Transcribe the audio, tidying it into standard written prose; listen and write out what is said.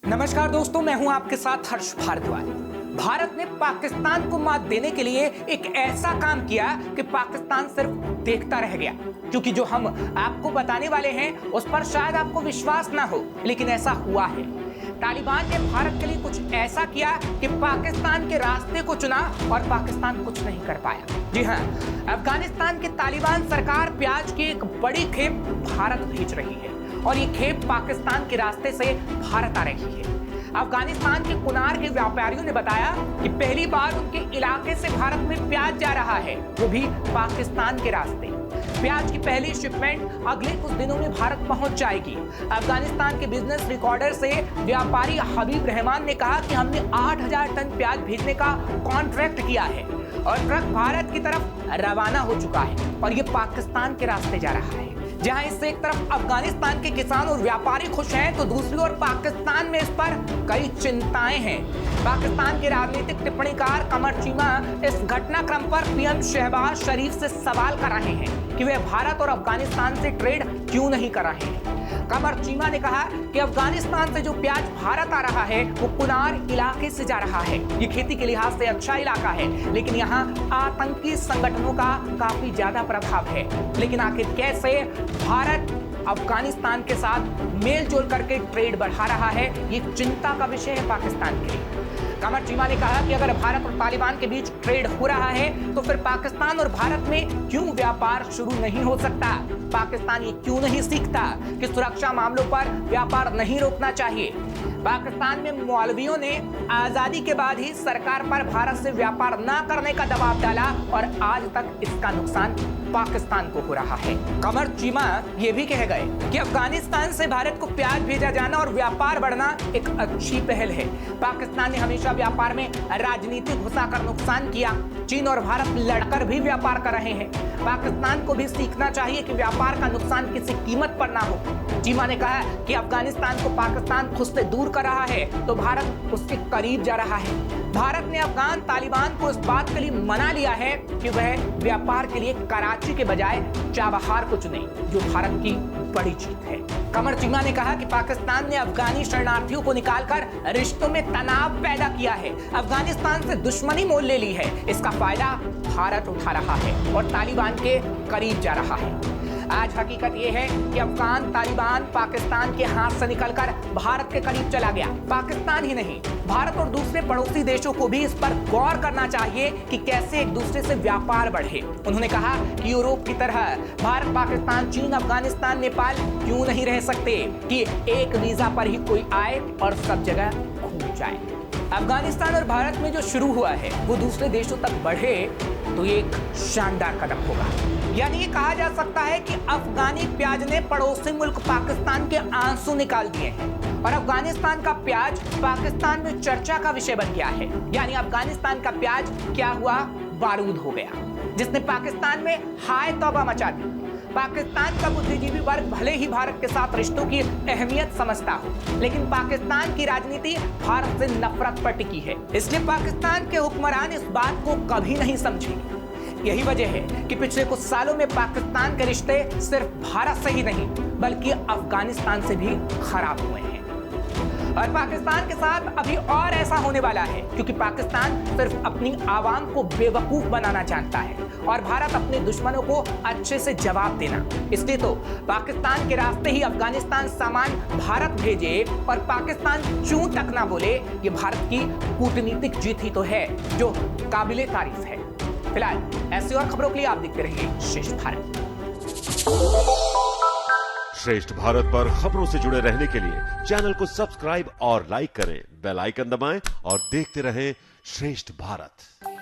नमस्कार दोस्तों, मैं हूं आपके साथ हर्ष भारद्वाज। भारत ने पाकिस्तान को मात देने के लिए एक ऐसा काम किया कि पाकिस्तान सिर्फ देखता रह गया। क्योंकि जो हम आपको बताने वाले हैं उस पर शायद आपको विश्वास ना हो, लेकिन ऐसा हुआ है। तालिबान ने भारत के लिए कुछ ऐसा किया कि पाकिस्तान के रास्ते को चुना और पाकिस्तान कुछ नहीं कर पाया। जी हाँ, अफगानिस्तान की तालिबान सरकार प्याज की एक बड़ी खेप भारत भेज रही है और ये खेप पाकिस्तान के रास्ते से भारत आ रही है। अफगानिस्तान के कुनार के व्यापारियों ने बताया कि पहली बार उनके इलाके से भारत में प्याज जा रहा है, वो भी पाकिस्तान के रास्ते। प्याज की पहली शिपमेंट अगले कुछ दिनों में भारत पहुंच जाएगी। अफगानिस्तान के बिजनेस रिकॉर्डर से व्यापारी हबीब रहमान ने कहा कि हमने 8000 टन प्याज भेजने का कॉन्ट्रैक्ट किया है और ट्रक भारत की तरफ रवाना हो चुका है और ये पाकिस्तान के रास्ते जा रहा है। जहां इससे एक तरफ अफगानिस्तान के किसान और व्यापारी खुश हैं, तो दूसरी ओर पाकिस्तान में इस पर कई चिंताएं हैं। पाकिस्तान के राजनीतिक टिप्पणीकार कमर चीमा इस घटनाक्रम पर पीएम शहबाज शरीफ से सवाल कर रहे हैं कि वे भारत और अफगानिस्तान से ट्रेड क्यों नहीं कर रहे हैं। कमर चीमा ने कहा कि अफगानिस्तान से जो प्याज भारत आ रहा है वो कुनार इलाके से जा रहा है। ये खेती के लिहाज से अच्छा इलाका है, लेकिन यहाँ आतंकी संगठनों का काफी ज्यादा प्रभाव है। लेकिन आखिर कैसे भारत अफगानिस्तान के साथ मेल जोल करके ट्रेड बढ़ा रहा है, ये चिंता का विषय है पाकिस्तान के लिए। कमर चीमा ने कहा कि अगर भारत और तालिबान के बीच ट्रेड हो रहा है तो फिर पाकिस्तान और भारत में क्यों व्यापार शुरू नहीं हो सकता। पाकिस्तान ये क्यों नहीं सीखता कि सुरक्षा मामलों पर व्यापार नहीं रोकना चाहिए। पाकिस्तान में मौलवियों ने आजादी के बाद ही सरकार पर भारत से व्यापार न करने का दबाव डाला और आज तक इसका नुकसान पाकिस्तान को हो रहा है। कमर चीमा ये भी कह गए कि अफगानिस्तान से भारत को प्याज भेजा जाना और व्यापार बढ़ना एक अच्छी पहल है। पाकिस्तान ने हमेशा व्यापार में राजनीतिक घुसाकर नुकसान किया। चीन और भारत लड़कर भी व्यापार कर रहे हैं। पाकिस्तान को भी सीखना चाहिए कि व्यापार का नुकसान किसी कीमत पर ना हो। चीमा ने कहा कि अफगानिस्तान को पाकिस्तान खुद से दूर कर रहा है तो भारत उसके करीब जा रहा है। भारत ने अफगान तालिबान को इस बात के लिए मना लिया है कि वह व्यापार के लिए कराची के बजाय चाबहार को चुने, जो भारत की बड़ी जीत है। कमर चीमा ने कहा कि पाकिस्तान ने अफगानी शरणार्थियों को निकालकर रिश्तों में तनाव पैदा किया है, अफगानिस्तान से दुश्मनी मोल ले ली है। इसका फायदा भारत उठा रहा है और तालिबान के करीब जा रहा है। आज हकीकत यह है कि अफगान तालिबान पाकिस्तान के हाथ से निकलकर भारत के करीब चला गया। पाकिस्तान ही नहीं, भारत और दूसरे पड़ोसी देशों को भी इस पर गौर करना चाहिए कि कैसे एक दूसरे से व्यापार बढ़े। उन्होंने कहा कि यूरोप की तरह भारत, पाकिस्तान, चीन, अफगानिस्तान, नेपाल क्यों नहीं रह सकते कि एक वीजा पर ही कोई आए और सब जगह घूम जाए। अफगानिस्तान और भारत में जो शुरू हुआ है वो दूसरे देशों तक बढ़े तो ये एक शानदार कदम होगा। यानी ये कहा जा सकता है कि अफगानी प्याज ने पड़ोसी मुल्क पाकिस्तान के आंसू निकाल दिए हैं और अफगानिस्तान का प्याज पाकिस्तान में चर्चा का विषय बन गया है। यानी अफगानिस्तान का प्याज क्या हुआ, बारूद हो गया, जिसने पाकिस्तान में हाय तौबा मचा दी। पाकिस्तान का बुद्धिजीवी वर्ग भले ही भारत के साथ रिश्तों की अहमियत समझता हो, लेकिन पाकिस्तान की राजनीति भारत से नफरत पर टिकी है। इसलिए पाकिस्तान के हुक्मरान इस बात को कभी नहीं समझे। यही वजह है कि पिछले कुछ सालों में पाकिस्तान के रिश्ते सिर्फ भारत से ही नहीं बल्कि अफगानिस्तान से भी खराब हुए हैं। और पाकिस्तान के साथ अभी और ऐसा होने वाला है, क्योंकि पाकिस्तान सिर्फ अपनी आवाम को बेवकूफ बनाना जानता है और भारत अपने दुश्मनों को अच्छे से जवाब देना। इसलिए तो पाकिस्तान के रास्ते ही अफगानिस्तान सामान भारत भेजे और पाकिस्तान चूं तक ना बोले, ये भारत की कूटनीतिक जीत ही तो है जो काबिले तारीफ है। फिलहाल ऐसी और खबरों के लिए आप देखते रहिए श्रेष्ठ भारत। श्रेष्ठ भारत पर खबरों से जुड़े रहने के लिए चैनल को सब्सक्राइब और लाइक करें, बेल आइकन दबाएं और देखते रहें श्रेष्ठ भारत।